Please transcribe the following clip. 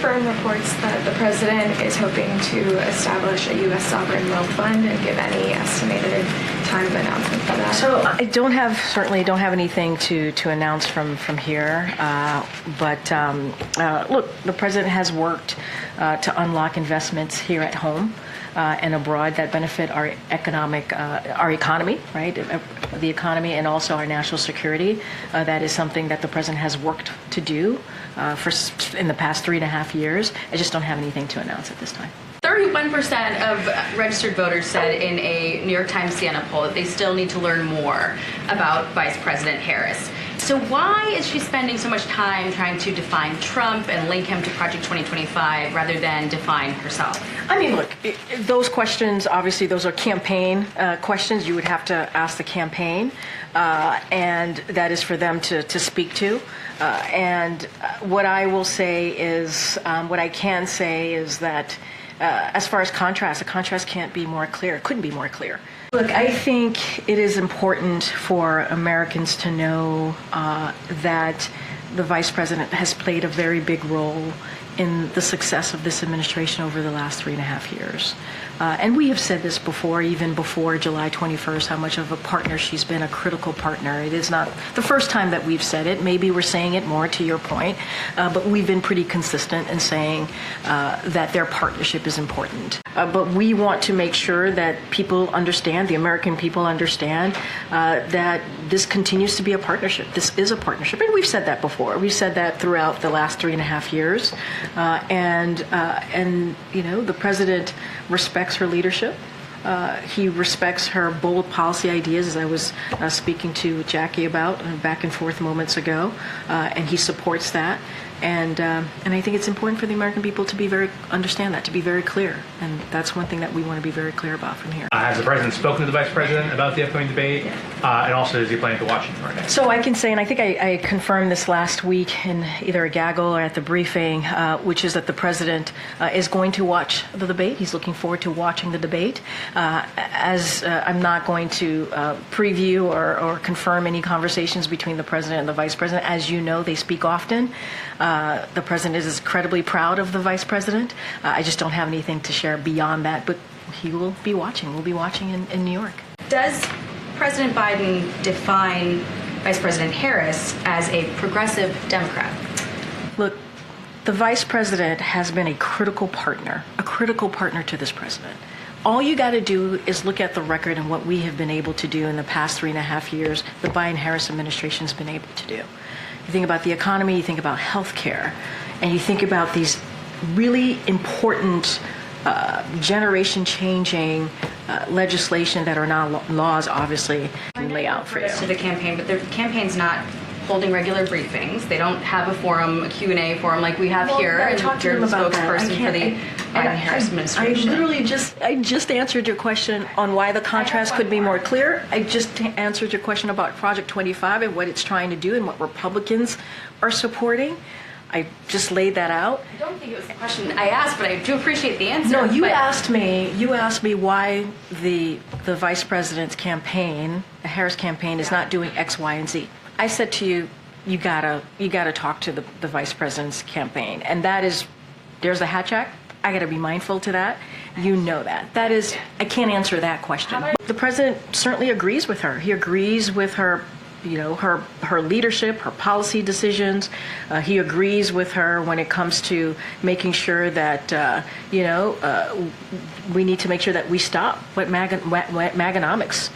confirm reports that the president is hoping to establish a U.S. sovereign wealth fund and give any estimated time of announcement for that? So I certainly don't have anything to announce from here. Look, the president has worked to unlock investments here at home and abroad that benefit our economy, right? The economy and also our national security. That is something that the president has worked to do in the past 3.5 years. I just don't have anything to announce at this time. 31% of registered voters said in a New York Times Siena poll that they still need to learn more about Vice President Harris. So why is she spending so much time trying to define Trump and link him to Project 2025 rather than define herself? I mean, look, those questions, obviously, those are campaign questions. You would have to ask the campaign, and that is for them to speak to. What I will say is, what I can say is that as far as contrast, the contrast can't be more clear. It couldn't be more clear. Look, I think it is important for Americans to know that the vice president has played a very big role in the success of this administration over the last 3.5 years. And we have said this before, even before July 21st, how much of a partner she's been, a critical partner. It is not the first time that we've said it. Maybe we're saying it more, to your point, but we've been pretty consistent in saying that their partnership is important. But we want to make sure that people understand, the American people understand, that this continues to be a partnership. This is a partnership. And we've said that before. We've said that throughout the last 3.5 years. And the president respects her leadership. He respects her bold policy ideas, as I was speaking to Jackie about back and forth moments ago, and he supports that. And I think it's important for the American people to understand that, to be very clear. And that's one thing that we want to be very clear about from here. Has the president spoken to the vice president about the upcoming debate? And also, is he planning to watch it tomorrow night? So I can say, and I think I confirmed this last week in either a gaggle or at the briefing, which is that the president is going to watch the debate. He's looking forward to watching the debate. I'm not going to preview or confirm any conversations between the president and the vice president. As you know, they speak often. The president is incredibly proud of the vice president. I just don't have anything to share beyond that, but he will be watching. We'll be watching in New York. Does President Biden define Vice President Harris as a progressive Democrat? Look, the vice president has been a critical partner to this president. All you got to do is look at the record and what we have been able to do in the past 3.5 years, the Biden-Harris administration has been able to do. You think about the economy, you think about health care, and you think about these really important generation-changing legislation that are now laws, obviously, can lay out for you. To the campaign, but the campaign's not holding regular briefings. They don't have a forum, a Q&A forum like we have here. I talked to them about that. Spokesperson for the Biden-Harris administration. I literally just answered your question on why the contrast could be more clear. I just answered your question about Project 25 and what it's trying to do and what Republicans are supporting. I just laid that out. I don't think it was the question I asked, but I do appreciate the answer. No, you asked me why the vice president's campaign, the Harris campaign, is not doing X, Y, and Z. I said to you, you gotta talk to the vice president's campaign, and there's the hat check. I gotta be mindful to that. You know that. That is, I can't answer that question. The president certainly agrees with her. He agrees with her. Her leadership, her policy decisions. He agrees with her when it comes to making sure that, we need to make sure that we stop what Maganomics